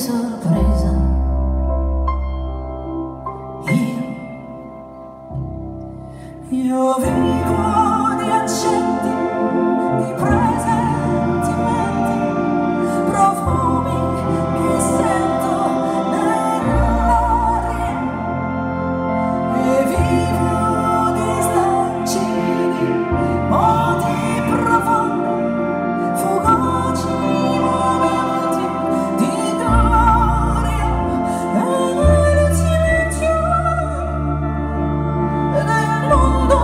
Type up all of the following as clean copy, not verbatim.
sorpresa. Io vivo di accenti, di presentimenti, profumi che sento nell'aria, e vivo di stancini, modi profondi, fugaci momenti di gloria, e nel silenzio del mondo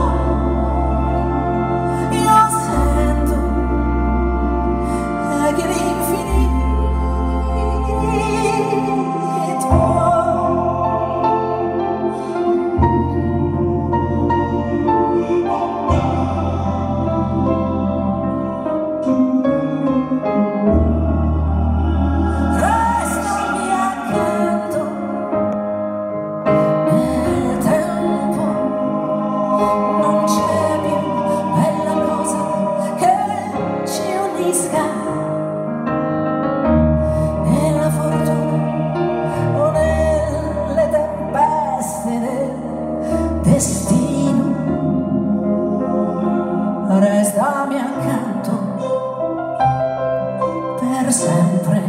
io sento che l'infinito restami accanto nel tempo. Non c'è più bella cosa che ci unisca, nella fortuna o nelle tempeste del destino. Restami accanto per sempre.